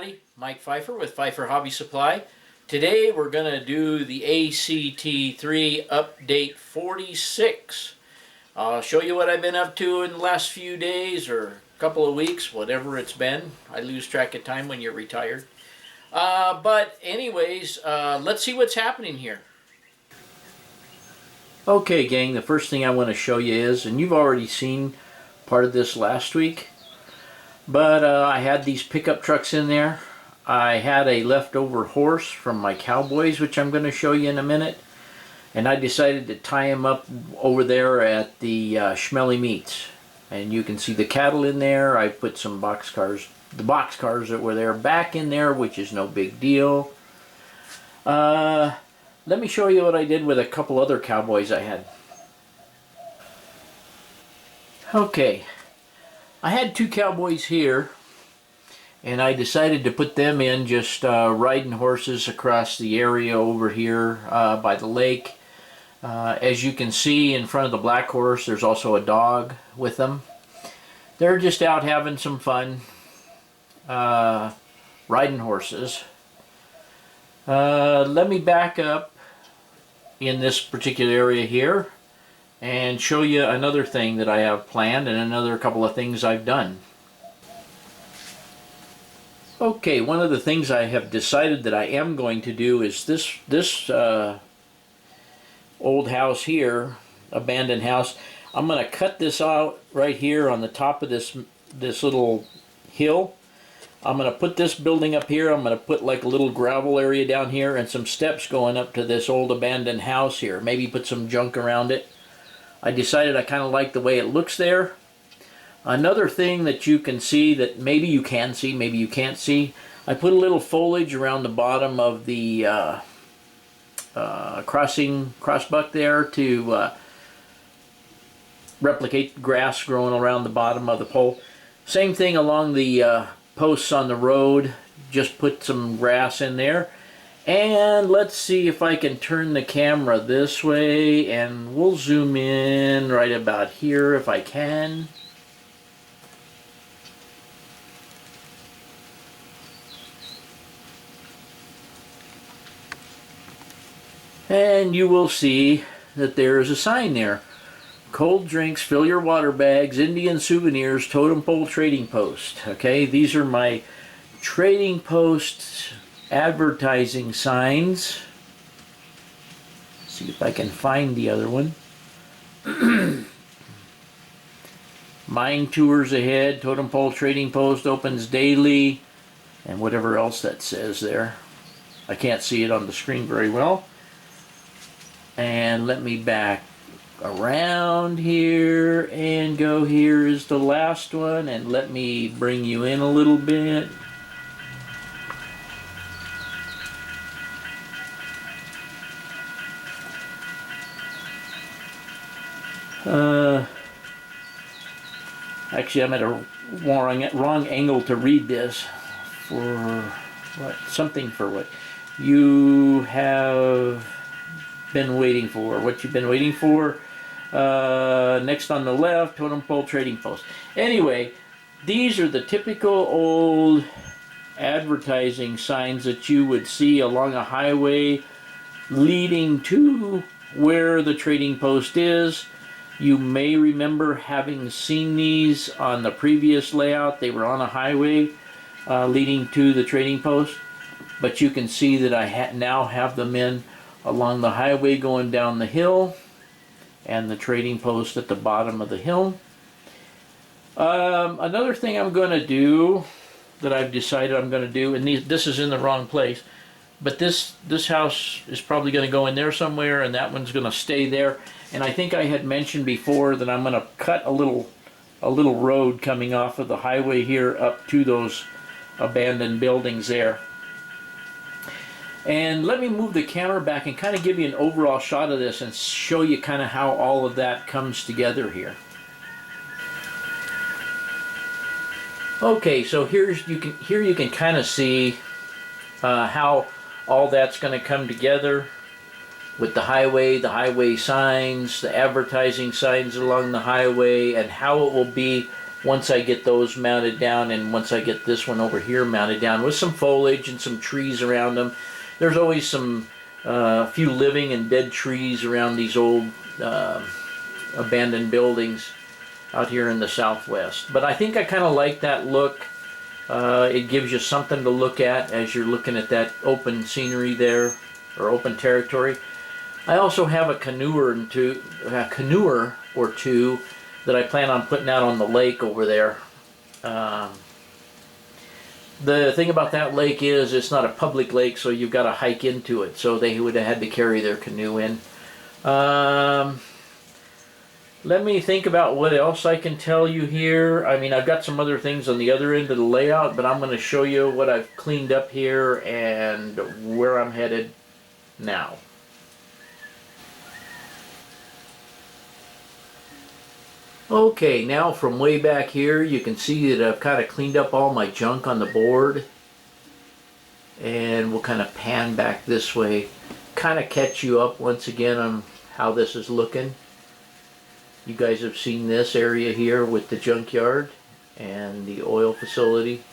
everybody, Mike Pfeiffer with Pfeiffer Hobby Supply. Today we're going to do the ACT3 Update 46. I'll show you what I've been up to in the last few days or a couple of weeks, whatever it's been. I lose track of time when you're retired. But anyways, let's see what's happening here. Okay gang, the first thing I want to show you is, and you've already seen part of this last week, but I had these pickup trucks in there. I had a leftover horse from my cowboys, which I'm going to show you in a minute, and I decided to tie him up over there at the Schmelly Meats. And you can see the cattle in there. I put some boxcars, the boxcars that were there, back in there, which is no big deal. Let me show you what I did with a couple other cowboys I had. Okay, I had two cowboys here, and I decided to put them in just riding horses across the area over here by the lake. As you can see in front of the black horse, there's also a dog with them. They're just out having some fun riding horses. Let me back up in this particular area here and show you another thing that I have planned and another couple of things I've done. Okay, one of the things I have decided that I am going to do is this old house here, abandoned house. I'm going to cut this out right here on the top of this little hill. I'm going to put this building up here. I'm going to put like a little gravel area down here and some steps going up to this old abandoned house here. Maybe put some junk around it. I decided I kind of like the way it looks there. Another thing that you can see, that maybe you can see, maybe you can't see, I put a little foliage around the bottom of the crossbuck there to replicate grass growing around the bottom of the pole. Same thing along the posts on the road, just put some grass in there. And let's see if I can turn the camera this way, and we'll zoom in right about here if I can. And you will see that there is a sign there. Cold drinks, fill your water bags, Indian souvenirs, totem pole trading post. Okay, these are my trading post advertising signs. See if I can find the other one. Mine tours ahead, totem pole trading post opens daily, and whatever else that says there. I can't see it on the screen very well. And let me back around here and go. Here is the last one, and let me bring you in a little bit. Actually, I'm at a wrong angle to read this. For what? Something for what you have been waiting for. What you've been waiting for. Next on the left, totem pole trading post. Anyway, these are the typical old advertising signs that you would see along a highway leading to where the trading post is. You may remember having seen these on the previous layout. They were on a highway leading to the trading post, but you can see that I now have them in along the highway going down the hill, and the trading post at the bottom of the hill. Another thing I'm going to do, that I've decided I'm going to do, and this is in the wrong place, but this house is probably going to go in there somewhere, and that one's going to stay there. And I think I had mentioned before that I'm going to cut a little road coming off of the highway here up to those abandoned buildings there. And let me move the camera back and kind of give you an overall shot of this and show you kind of how all of that comes together here. Okay, so here you can kind of see how all that's going to come together with the highway signs, the advertising signs along the highway, and how it will be once I get those mounted down, and once I get this one over here mounted down with some foliage and some trees around them. There's always some few living and dead trees around these old abandoned buildings out here in the Southwest. But I think I kind of like that look. It gives you something to look at as you're looking at that open scenery there, or open territory. I also have a canoer or two that I plan on putting out on the lake over there. The thing about that lake is it's not a public lake, so you've got to hike into it. So they would have had to carry their canoe in. Let me think about what else I can tell you here. I mean, I've got some other things on the other end of the layout, but I'm going to show you what I've cleaned up here and where I'm headed now. Okay, now from way back here, you can see that I've kind of cleaned up all my junk on the board. And we'll kind of pan back this way, kind of catch you up once again on how this is looking. You guys have seen this area here with the junkyard and the oil facility.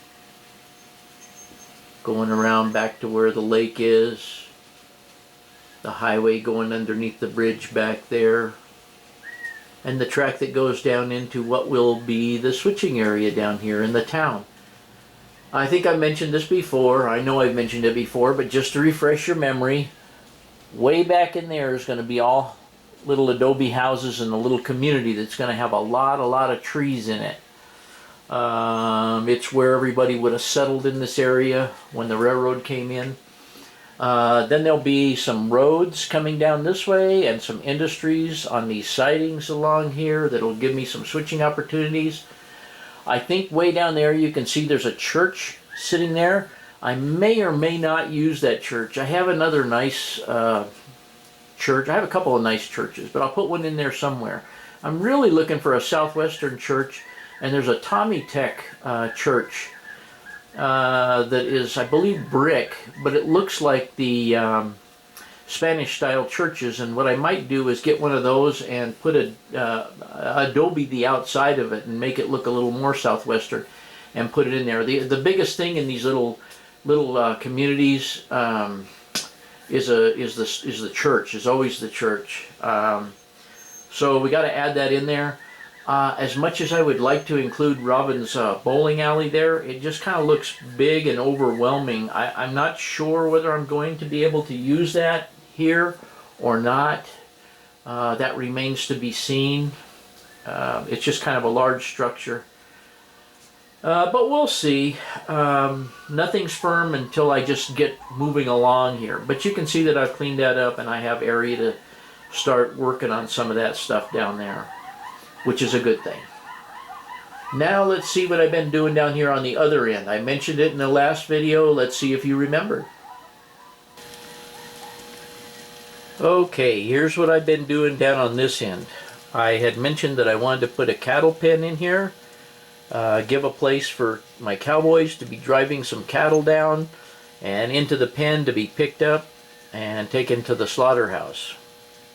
Going around back to where the lake is. The highway going underneath the bridge back there. And the track that goes down into what will be the switching area down here in the town. I think I mentioned this before. I know I've mentioned it before, but just to refresh your memory, way back in there is going to be all little adobe houses and a little community that's going to have a lot of trees in it. It's where everybody would have settled in this area when the railroad came in. Then there'll be some roads coming down this way and some industries on these sidings along here that'll give me some switching opportunities. I think way down there you can see there's a church sitting there. I may or may not use that church. I have another nice church. I have a couple of nice churches, but I'll put one in there somewhere. I'm really looking for a Southwestern church, and there's a Tommy Tech church that is, I believe, brick, but it looks like the Spanish-style churches, and what I might do is get one of those and put adobe the outside of it and make it look a little more Southwestern and put it in there. The biggest thing in these little communities is the church, is always the church. So we got to add that in there. As much as I would like to include Robin's bowling alley there, it just kind of looks big and overwhelming. I'm not sure whether I'm going to be able to use that here or not. That remains to be seen. It's just kind of a large structure. But we'll see. Nothing's firm until I just get moving along here. But you can see that I've cleaned that up and I have area to start working on some of that stuff down there, which is a good thing. Now let's see what I've been doing down here on the other end. I mentioned it in the last video. Let's see if you remember. Okay, here's what I've been doing down on this end. I had mentioned that I wanted to put a cattle pen in here. Give a place for my cowboys to be driving some cattle down and into the pen to be picked up and taken to the slaughterhouse.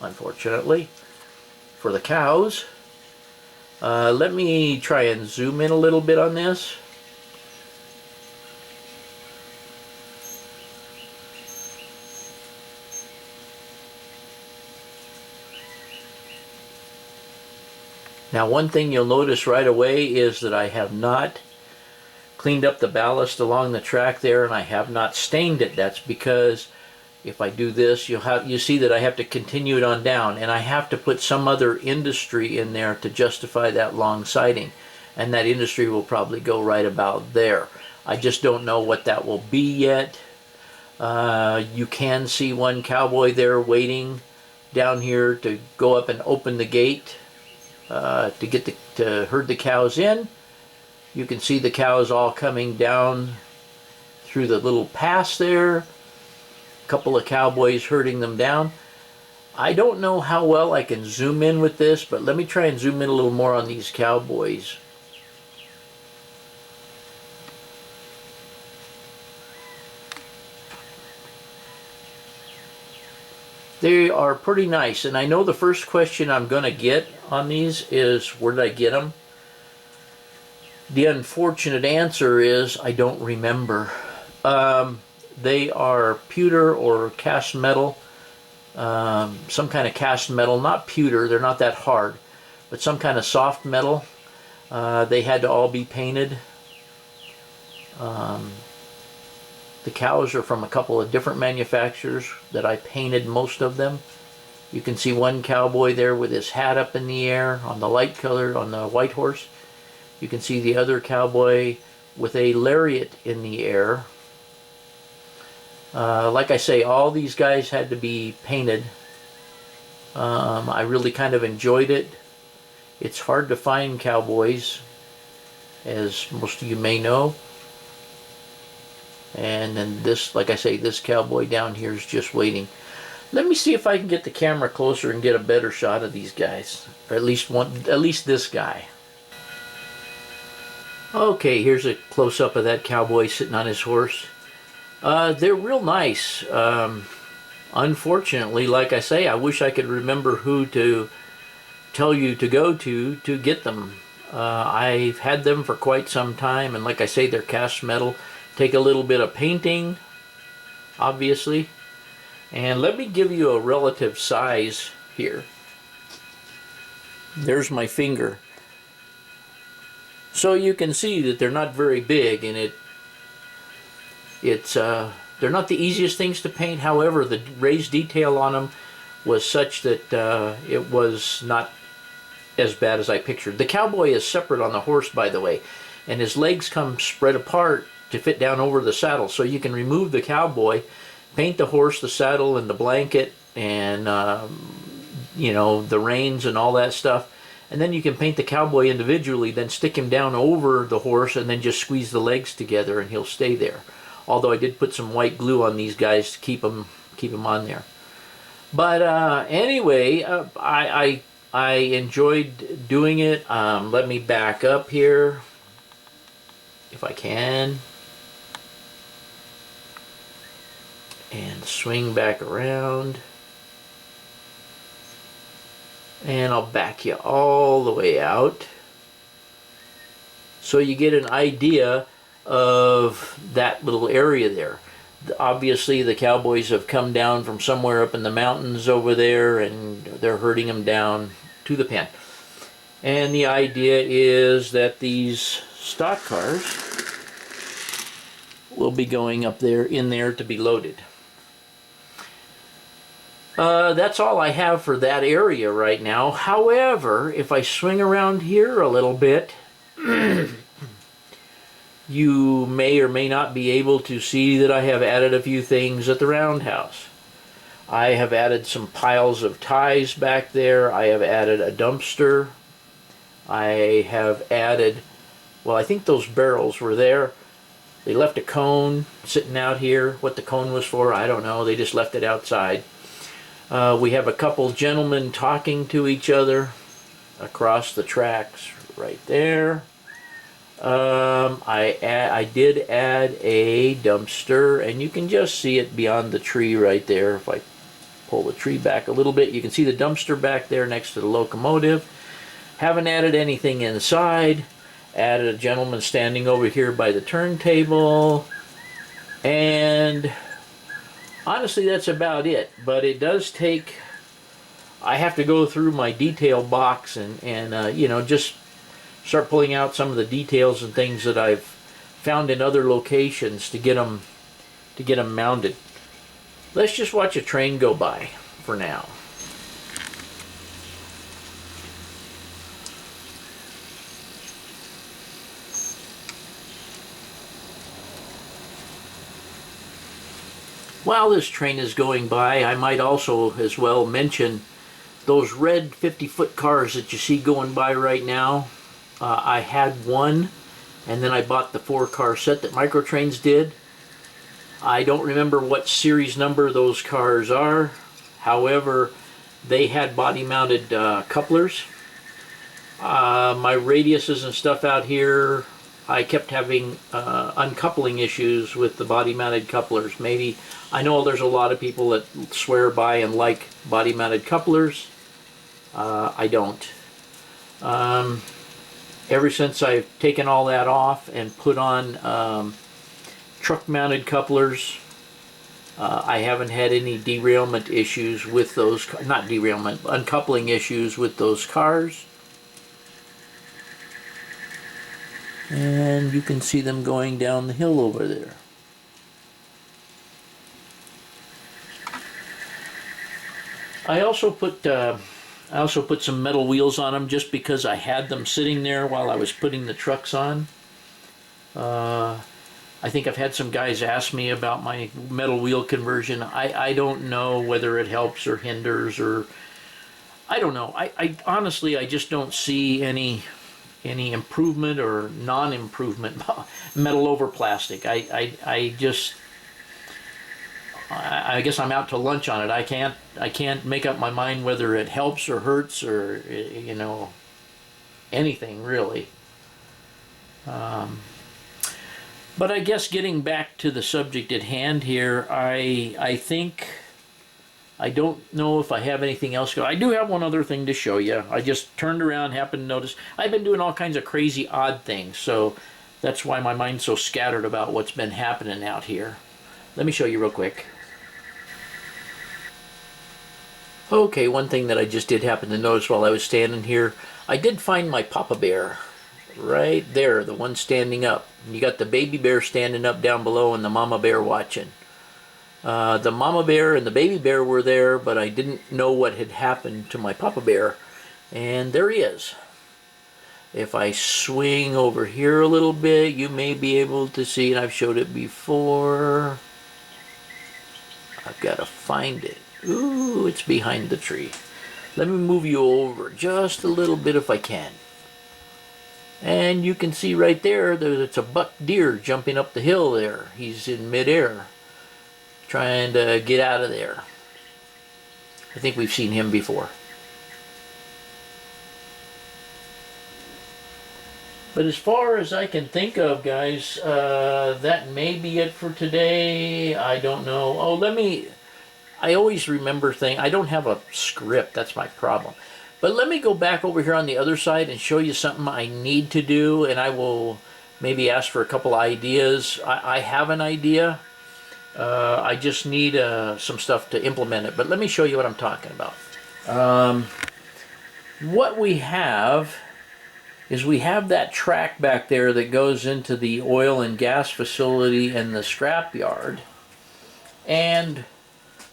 Unfortunately, for the cows. Let me try and zoom in a little bit on this. Now, one thing you'll notice right away is that I have not cleaned up the ballast along the track there, and I have not stained it. That's because if I do this, you see that I have to continue it on down, and I have to put some other industry in there to justify that long siding, and that industry will probably go right about there. I just don't know what that will be yet. You can see one cowboy there waiting down here to go up and open the gate to herd the cows in. You can see the cows all coming down through the little pass there. A couple of cowboys herding them down. I don't know how well I can zoom in with this, but let me try and zoom in a little more on these cowboys. They are pretty nice, and I know the first question I'm going to get on these is, where did I get them? The unfortunate answer is I don't remember. They are pewter or cast metal, some kind of cast metal, not pewter, they're not that hard, but some kind of soft metal. They had to all be painted. The cows are from a couple of different manufacturers that I painted most of them. You can see one cowboy there with his hat up in the air on the light color, on the white horse. You can see the other cowboy with a lariat in the air. Like I say, all these guys had to be painted. I really kind of enjoyed it. It's hard to find cowboys, as most of you may know. And then this, like I say, this cowboy down here is just waiting. Let me see if I can get the camera closer and get a better shot of these guys, or at least this guy. Okay, here's a close-up of that cowboy sitting on his horse. They're real nice. Unfortunately, like I say, I wish I could remember who to tell you to go to get them. I've had them for quite some time, and like I say, they're cast metal. Take a little bit of painting, obviously. And let me give you a relative size here. There's my finger. So you can see that they're not very big, and they're not the easiest things to paint. However, the raised detail on them was such that it was not as bad as I pictured. The cowboy is separate on the horse, by the way, and his legs come spread apart to fit down over the saddle. So you can remove the cowboy, paint the horse, the saddle, and the blanket, and you know, the reins and all that stuff. And then you can paint the cowboy individually, then stick him down over the horse, and then just squeeze the legs together, and he'll stay there. Although I did put some white glue on these guys to keep them on there. But anyway, I enjoyed doing it. Let me back up here, if I can. And swing back around. And I'll back you all the way out, so you get an idea of that little area there. Obviously the cowboys have come down from somewhere up in the mountains over there, and they're herding them down to the pen. And the idea is that these stock cars will be going up there, in there, to be loaded. That's all I have for that area right now. However, if I swing around here a little bit, you may or may not be able to see that I have added a few things at the Roundhouse. I have added some piles of ties back there. I have added a dumpster. I have added, well, I think those barrels were there. They left a cone sitting out here. What the cone was for, I don't know. They just left it outside. We have a couple gentlemen talking to each other across the tracks right there. I did add a dumpster, and you can just see it beyond the tree right there. If I pull the tree back a little bit, you can see the dumpster back there next to the locomotive. Haven't added anything inside. Added a gentleman standing over here by the turntable, and honestly, that's about it. But it does take, I have to go through my detail box and you know, just start pulling out some of the details and things that I've found in other locations to get them mounted. Let's just watch a train go by for now. While this train is going by, I might also as well mention those red 50-foot cars that you see going by right now. I had one, and then I bought the 4-car set that Microtrains did. I don't remember what series number those cars are. However, they had body-mounted couplers. My radiuses and stuff out here, I kept having uncoupling issues with the body-mounted couplers. Maybe, I know there's a lot of people that swear by and like body-mounted couplers. I don't. ever since I've taken all that off and put on truck mounted couplers, I haven't had any derailment issues with those, not derailment, uncoupling issues with those cars. And you can see them going down the hill over there. I also put some metal wheels on them just because I had them sitting there while I was putting the trucks on. I think I've had some guys ask me about my metal wheel conversion. I don't know whether it helps or hinders, or I don't know. I honestly, I just don't see any improvement or non-improvement. Metal over plastic. I guess I'm out to lunch on it. I can't make up my mind whether it helps or hurts or, you know, anything really. But I guess getting back to the subject at hand here, I think, I don't know if I have anything else. I do have one other thing to show you. I just turned around, happened to notice. I've been doing all kinds of crazy odd things, so that's why my mind's so scattered about what's been happening out here. Let me show you real quick. Okay, one thing that I just did happen to notice while I was standing here, I did find my Papa Bear. Right there, the one standing up. You got the baby bear standing up down below and the mama bear watching. The mama bear and the baby bear were there, but I didn't know what had happened to my Papa Bear. And there he is. If I swing over here a little bit, you may be able to see, and I've showed it before. I've got to find it. Ooh, it's behind the tree. Let me move you over just a little bit if I can. And you can see right there, it's a buck deer jumping up the hill there. He's in midair, trying to get out of there. I think we've seen him before. But as far as I can think of, guys, that may be it for today. I don't know. Oh, I always remember things. I don't have a script. That's my problem. But let me go back over here on the other side and show you something I need to do, and I will maybe ask for a couple ideas. I have an idea. I just need some stuff to implement it. But let me show you what I'm talking about. What we have is we have that track back there that goes into the oil and gas facility and the scrap yard. And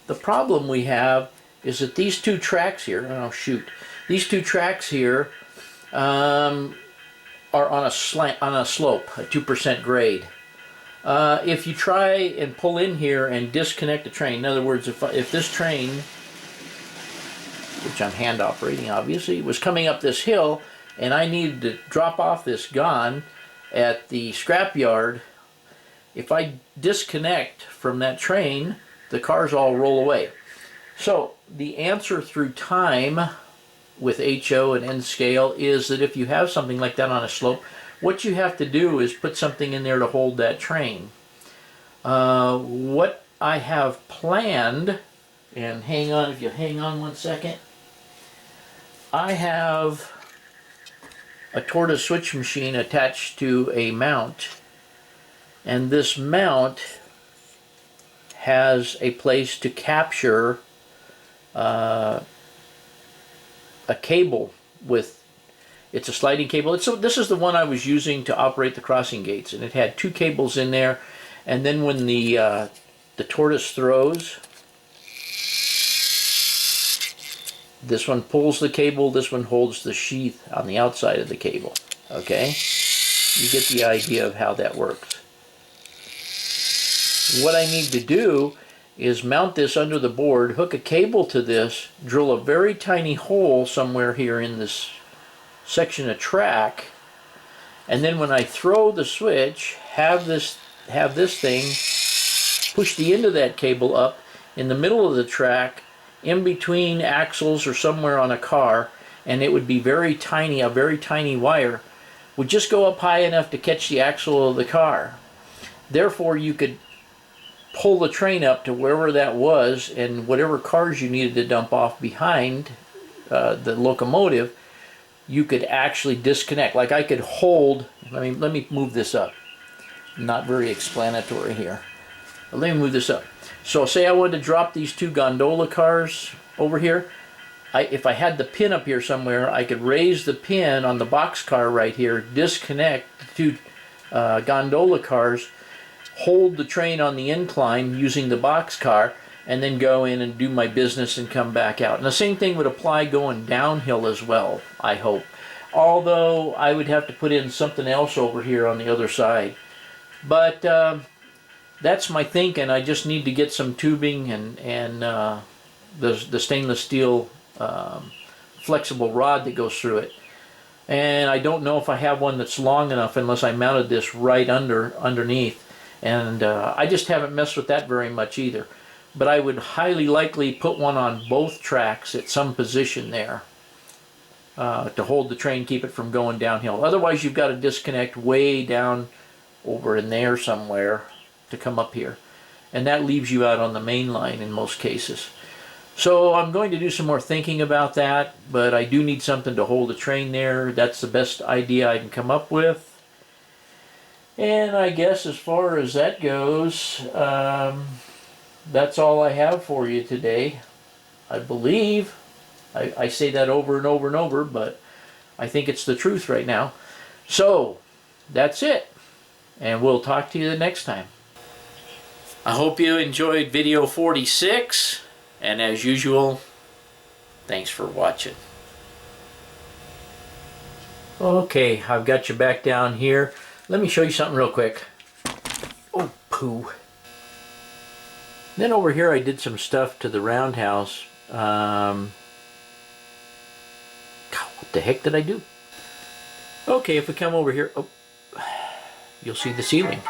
the problem we have is that these two tracks here, oh shoot, these two tracks here are on a slope, a 2% grade. If you try and pull in here and disconnect the train, in other words, if this train, which I'm hand operating obviously, was coming up this hill and I needed to drop off this gun at the scrap yard, if I disconnect from that train, the cars all roll away. So the answer through time with HO and N scale is that if you have something like that on a slope, what you have to do is put something in there to hold that train. What I have planned, and hang on, if you hang on one second, I have a tortoise switch machine attached to a mount, and this mount has a place to capture a cable with, it's a sliding cable. This is the one I was using to operate the crossing gates, and it had two cables in there, and then when the tortoise throws, this one pulls the cable, this one holds the sheath on the outside of the cable. Okay? You get the idea of how that works. What I need to do is mount this under the board, hook a cable to this, drill a very tiny hole somewhere here in this section of track, and then when I throw the switch, have this thing push the end of that cable up in the middle of the track, in between axles or somewhere on a car, and it would be very tiny, a very tiny wire would just go up high enough to catch the axle of the car. Therefore, you could pull the train up to wherever that was, and whatever cars you needed to dump off behind the locomotive you could actually disconnect. Like I could hold, let me move this up. Not very explanatory here. But let me move this up. So say I wanted to drop these two gondola cars over here. If I had the pin up here somewhere, I could raise the pin on the box car right here, disconnect the two gondola cars, hold the train on the incline using the box car, and then go in and do my business and come back out. And the same thing would apply going downhill as well, I hope. Although I would have to put in something else over here on the other side. But that's my thinking. I just need to get some tubing and the stainless steel flexible rod that goes through it. And I don't know if I have one that's long enough unless I mounted this right underneath. And I just haven't messed with that very much either. But I would highly likely put one on both tracks at some position there to hold the train, keep it from going downhill. Otherwise you've got to disconnect way down over in there somewhere to come up here. And that leaves you out on the main line in most cases. So I'm going to do some more thinking about that, but I do need something to hold the train there. That's the best idea I can come up with. And I guess as far as that goes, that's all I have for you today. I believe. I say that over and over and over, but I think it's the truth right now. So, that's it. And we'll talk to you the next time. I hope you enjoyed video 46. And as usual, thanks for watching. Okay, I've got you back down here. Let me show you something real quick. Oh, poo. Then over here I did some stuff to the Roundhouse. God, what the heck did I do? Okay, if we come over here, oh, you'll see the ceiling.